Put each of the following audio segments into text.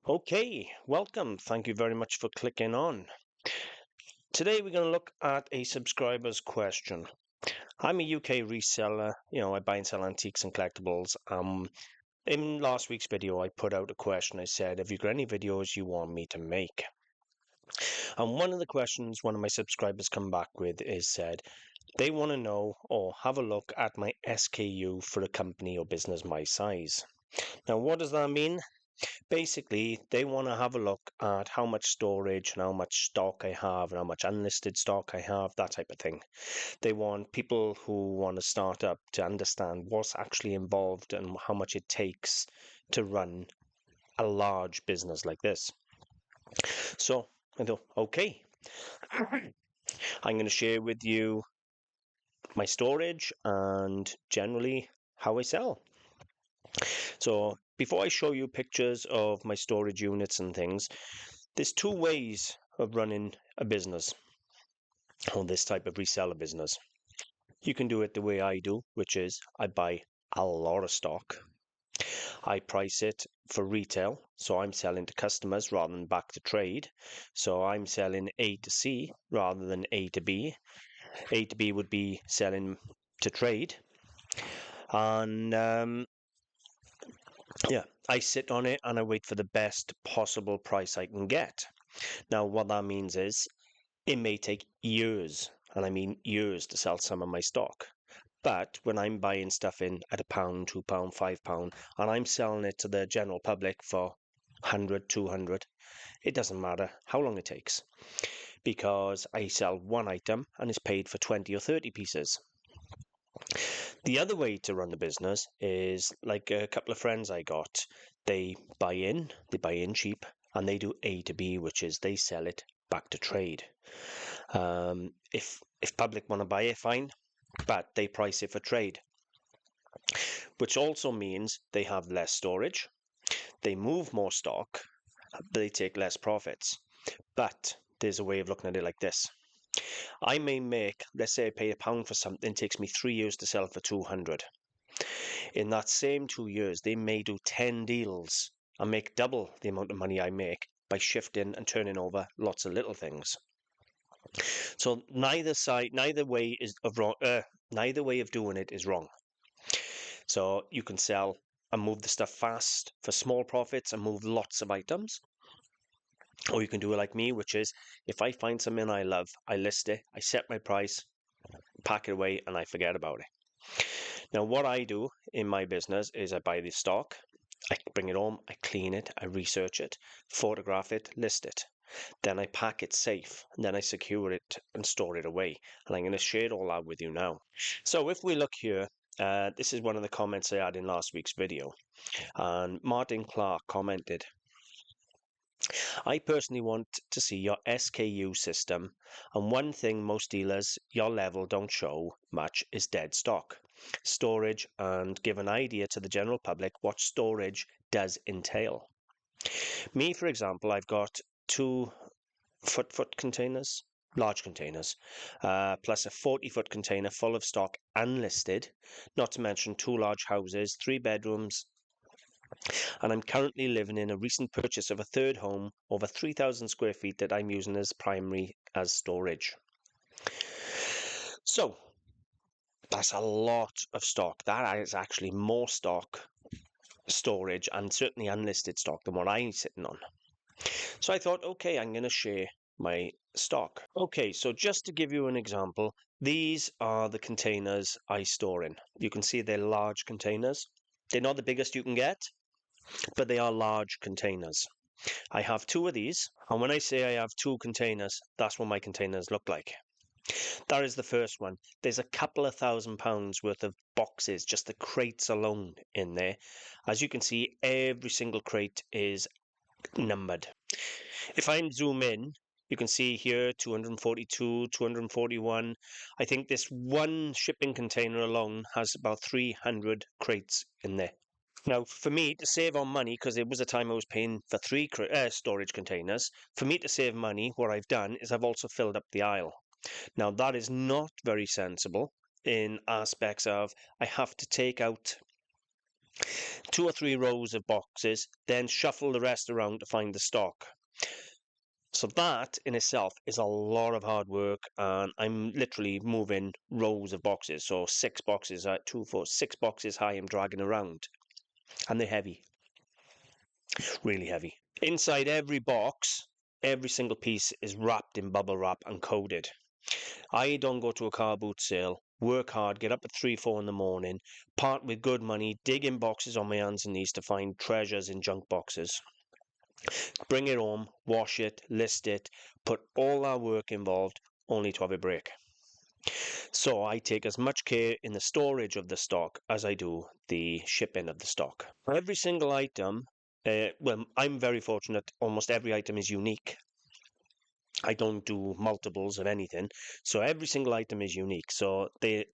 Okay, welcome. Thank you very much for clicking on. Today we're going to look at a subscriber's question. I'm a UK reseller. I buy and sell antiques and collectibles. In last week's video, I put out a question. I said, have you got any videos you want me to make? And one of the questions one of my subscribers come back with is said, they want to know or have a look at my SKU for a company or business my size. Now, what does that mean? Basically, they want to have a look at how much storage and how much stock I have and how much unlisted stock I have, that type of thing. They want people who want to start up to understand what's actually involved and how much it takes to run a large business like this. So I thought, okay, I'm going to share with you my storage and generally how I sell. So before I show you pictures of my storage units and things, there's two ways of running a business or this type of reseller business. You can do it the way I do, which is I buy a lot of stock. I price it for retail, so I'm selling to customers rather than back to trade. So I'm selling A to C rather than A to B. A to B would be selling to trade. And I sit on it and I wait for the best possible price I can get. Now, what that means is it may take years, and I mean years, to sell some of my stock. But when I'm buying stuff in at £1, £2, £5, and I'm selling it to the general public for 100, 200, it doesn't matter how long it takes because I sell one item and it's paid for 20 or 30 pieces. The other way to run the business is like a couple of friends I got. They buy in cheap, and they do A to B, which is they sell it back to trade. If public want to buy it, fine, but they price it for trade, which also means they have less storage, they move more stock, they take less profits. But there's a way of looking at it like this. I may make, let's say I pay £1 for something, it takes me 3 years to sell for 200. In that same 2 years, they may do 10 deals and make double the amount of money I make by shifting and turning over lots of little things. So neither way of doing it is wrong. So you can sell and move the stuff fast for small profits and move lots of items. Or you can do it like me, which is if I find something I love, I list it, I set my price, pack it away, and I forget about it. Now, what I do in my business is I buy the stock, I bring it home, I clean it, I research it, photograph it, list it. Then I pack it safe, and then I secure it and store it away. And I'm going to share it all out with you now. So if we look here, this is one of the comments I had in last week's video. And Martin Clark commented, I personally want to see your SKU system, and one thing most dealers your level don't show much is dead stock, storage, and give an idea to the general public what storage does entail. Me, for example, I've got 2 foot containers, large containers, plus a 40-foot container full of stock unlisted, not to mention 2 large houses, 3 bedrooms, and I'm currently living in a recent purchase of a third home over 3,000 square feet that I'm using as primary as storage. So that's a lot of stock. That is actually more stock, storage, and certainly unlisted stock than what I'm sitting on. So I thought, okay, I'm going to share my stock. Okay, so just to give you an example, these are the containers I store in. You can see they're large containers. They're not the biggest you can get, but they are large containers. I have 2 of these, and when I say I have 2 containers, that's what my containers look like. That is the first one. There's a couple of £1,000 worth of boxes, just the crates alone in there. As you can see, every single crate is numbered. If I zoom in, you can see here 242, 241. I think this one shipping container alone has about 300 crates in there. Now, for me to save on money, because there was a time I was paying for 3 storage containers, for me to save money, what I've done is I've also filled up the aisle. Now, that is not very sensible in aspects of I have to take out 2 or 3 rows of boxes, then shuffle the rest around to find the stock. So that in itself is a lot of hard work, and I'm literally moving rows of boxes. So 6 boxes, 2, 4, 6 boxes high I'm dragging around, and they're heavy, really heavy. Inside every box, every single piece is wrapped in bubble wrap and coded. I don't go to a car boot sale, work hard, get up at 3, 4 in the morning, part with good money, dig in boxes on my hands and knees to find treasures in junk boxes. Bring it home, wash it, list it, put all our work involved only to have it break. So I take as much care in the storage of the stock as I do the shipping of the stock. Every single item, well, I'm very fortunate, almost every item is unique. I don't do multiples of anything, so every single item is unique. So the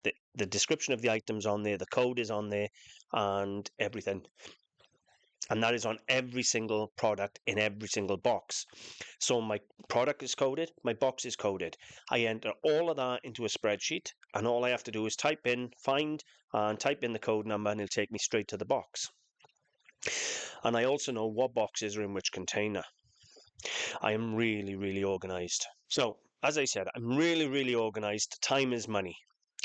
description of the items on there, the code is on there, and everything. And that is on every single product in every single box. So my product is coded, my box is coded. I enter all of that into a spreadsheet, and all I have to do is type in, find, and type in the code number, and it'll take me straight to the box. And I also know what boxes are in which container. I am really, really organized. So, as I said, I'm really, really organized. Time is money.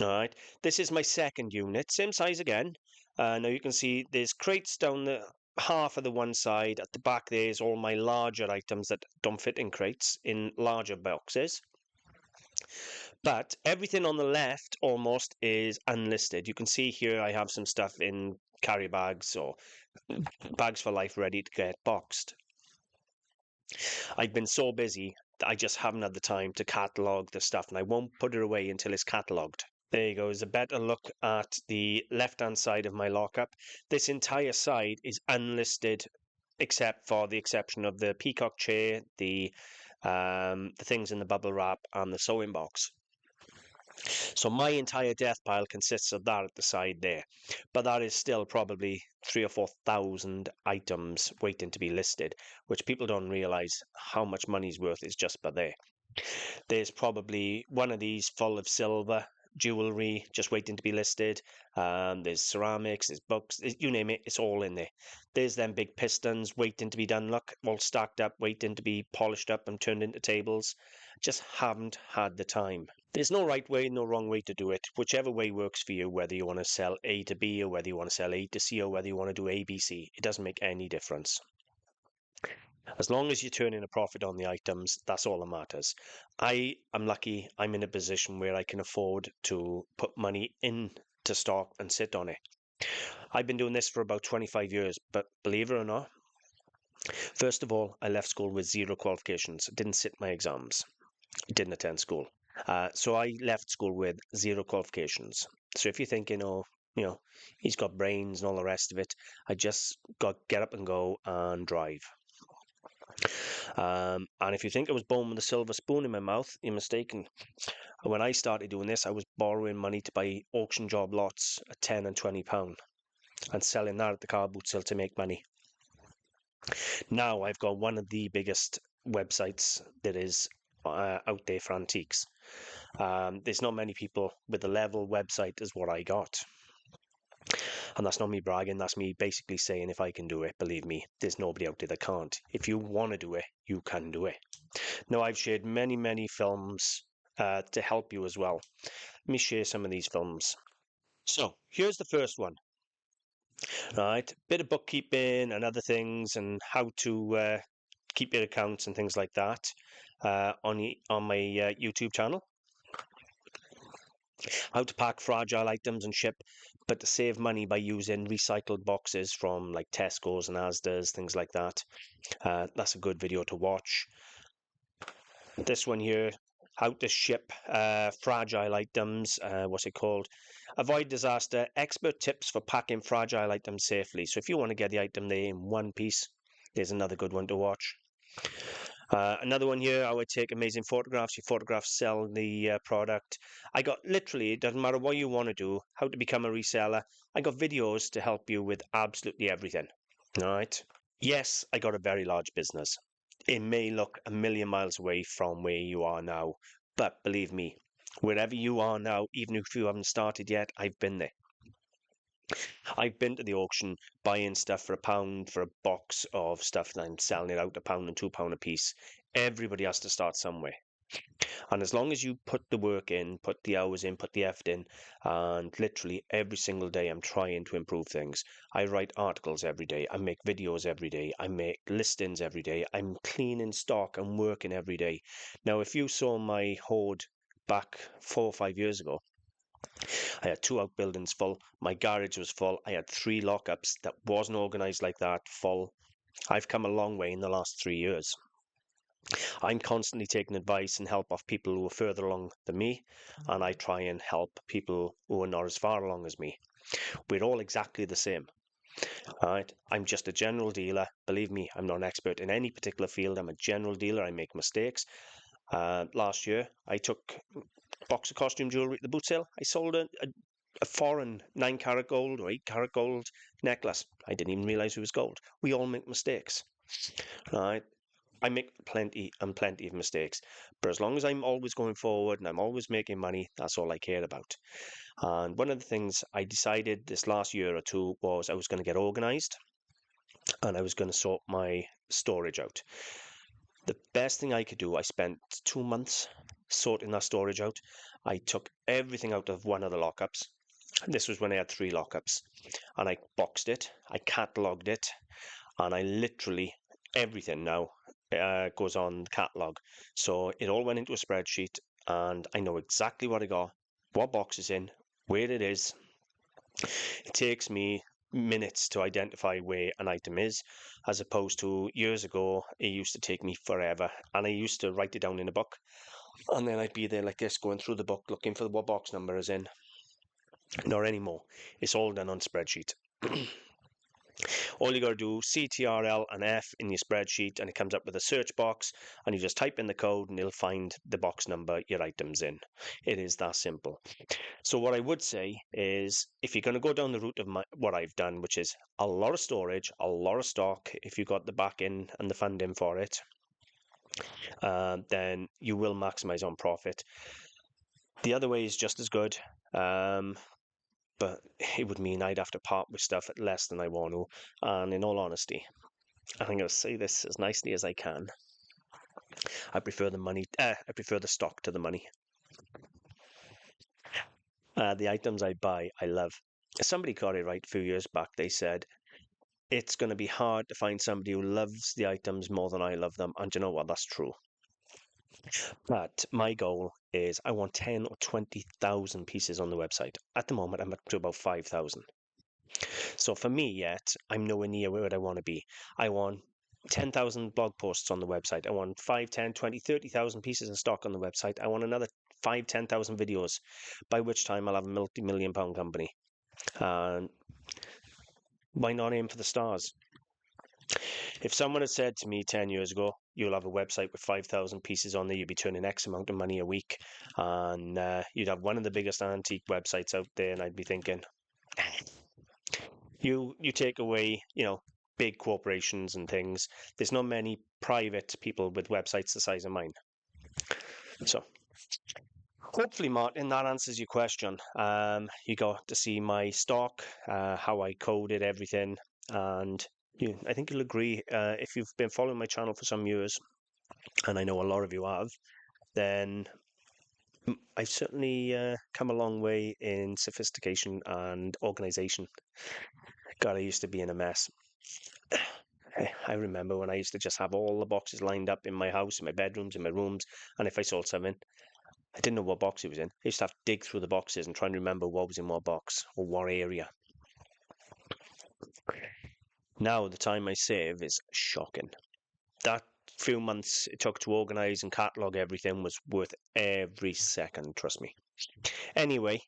All right. This is my second unit, same size again. Now you can see there's crates down the half of the one side. At the back there's all my larger items that don't fit in crates in larger boxes. But everything on the left almost is unlisted. You can see here I have some stuff in carry bags or bags for life ready to get boxed. I've been so busy that I just haven't had the time to catalogue the stuff, and I won't put it away until it's catalogued. There you go, is a better look at the left-hand side of my lockup. This entire side is unlisted, except for the exception of the peacock chair, the things in the bubble wrap, and the sewing box. So my entire death pile consists of that at the side there, but that is still probably 3 or 4,000 items waiting to be listed, which people don't realize how much money's worth is just by there. There's probably one of these full of silver jewelry just waiting to be listed. There's ceramics, there's books, you name it, it's all in there. There's them big pistons waiting to be done, look, all stacked up, waiting to be polished up and turned into tables. Just haven't had the time. There's no right way, no wrong way to do it. Whichever way works for you, whether you want to sell A to B or whether you want to sell A to C or whether you want to do ABC, it doesn't make any difference. As long as you're turning a profit on the items, that's all that matters. I am lucky I'm in a position where I can afford to put money into stock and sit on it. I've been doing this for about 25 years, but believe it or not, first of all, I left school with 0 qualifications. Didn't sit my exams. Didn't attend school. So I left school with 0 qualifications. So if you're thinking, oh, he's got brains and all the rest of it, I just got get up and go and drive. And if you think I was born with a silver spoon in my mouth, you're mistaken. When I started doing this, I was borrowing money to buy auction job lots at £10 and £20 and selling that at the car boot sale to make money. Now I've got one of the biggest websites that is out there for antiques. There's not many people with a level website as what I got. And that's not me bragging, that's me basically saying if I can do it, believe me, there's nobody out there that can't. If you want to do it, you can do it. Now, I've shared many, many films to help you as well. Let me share some of these films. So, here's the first one. Right, bit of bookkeeping and other things and how to keep your accounts and things like that on my YouTube channel. How to pack fragile items and ship, but to save money by using recycled boxes from like Tesco's and Asda's, things like that. That's a good video to watch. This one here, how to ship fragile items, what's it called? Avoid disaster, expert tips for packing fragile items safely. So if you want to get the item there in one piece, there's another good one to watch. Another one here, I would take amazing photographs. Your photographs sell the product. I got literally, it doesn't matter what you want to do, how to become a reseller. I got videos to help you with absolutely everything. All right. Yes, I got a very large business. It may look a million miles away from where you are now, but believe me, wherever you are now, even if you haven't started yet, I've been there. I've been to the auction buying stuff for £1 for a box of stuff, and I'm selling it out £1 and £2 a piece. Everybody has to start somewhere. And as long as you put the work in, put the hours in, put the effort in, and literally every single day I'm trying to improve things. I write articles every day. I make videos every day. I make listings every day. I'm cleaning stock and working every day. Now, if you saw my hoard back 4 or 5 years ago, I had 2 outbuildings full. My garage was full. I had 3 lockups that wasn't organized like that, full. I've come a long way in the last 3 years. I'm constantly taking advice and help off people who are further along than me, and I try and help people who are not as far along as me. We're all exactly the same. All right. I'm just a general dealer. Believe me, I'm not an expert in any particular field. I'm a general dealer. I make mistakes. Last year, I took a box of costume jewelry at the boot sale. I sold a foreign 9 carat gold or 8 carat gold necklace. I didn't even realize it was gold. We all make mistakes. Right. I make plenty and plenty of mistakes, but as long as I'm always going forward and I'm always making money, that's all I care about. And one of the things I decided this last year or two was I was going to get organized and I was going to sort my storage out. The best thing I could do, I spent 2 months sorting that storage out. I took everything out of one of the lockups. This was when I had 3 lockups, and I boxed it, I catalogued it, and I literally everything now goes on the catalog. So it all went into a spreadsheet, and I know exactly what I got, what box is in, where it is. It takes me minutes to identify where an item is, as opposed to years ago, it used to take me forever, and I used to write it down in a book, and then I'd be there like this, going through the book, looking for what box number is in. Not anymore. It's all done on spreadsheet. All you got to do, CTRL and F in your spreadsheet, and it comes up with a search box, and you just type in the code and it'll find the box number your item's in. It is that simple. So what I would say is, if you're going to go down the route of what I've done, which is a lot of storage, a lot of stock, if you've got the back in and the funding for it, then you will maximize on profit. The other way is just as good. But it would mean I'd have to part with stuff at less than I want to. And in all honesty, I'm going to say this as nicely as I can, I prefer the money. I prefer the stock to the money. The items I buy, I love. Somebody got it right a few years back. They said it's going to be hard to find somebody who loves the items more than I love them. And you know what? That's true. But my goal is I want 10 or 20,000 pieces on the website. At the moment, I'm up to about 5,000. So for me, yet, I'm nowhere near where I want to be. I want 10,000 blog posts on the website. I want 5, 10, 20, 30,000 pieces of stock on the website. I want another 5, 10,000 videos, by which time I'll have a multi-million pound company. And why not aim for the stars? If someone had said to me 10 years ago, you'll have a website with 5,000 pieces on there, you'd be turning X amount of money a week, and you'd have one of the biggest antique websites out there, and I'd be thinking, you take away, big corporations and things. There's not many private people with websites the size of mine. So hopefully, Martin, that answers your question. You got to see my stock, how I coded everything, and I think you'll agree, if you've been following my channel for some years, and I know a lot of you have, then I've certainly come a long way in sophistication and organization. God, I used to be in a mess. I remember when I used to just have all the boxes lined up in my house, in my bedrooms, in my rooms, and if I sold something, I didn't know what box it was in. I used to have to dig through the boxes and try and remember what was in what box or what area. Now the time I save is shocking. That few months it took to organize and catalog everything was worth every second, trust me. Anyway,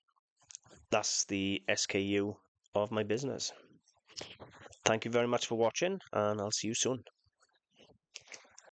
that's the SKU of my business. Thank you very much for watching, and I'll see you soon.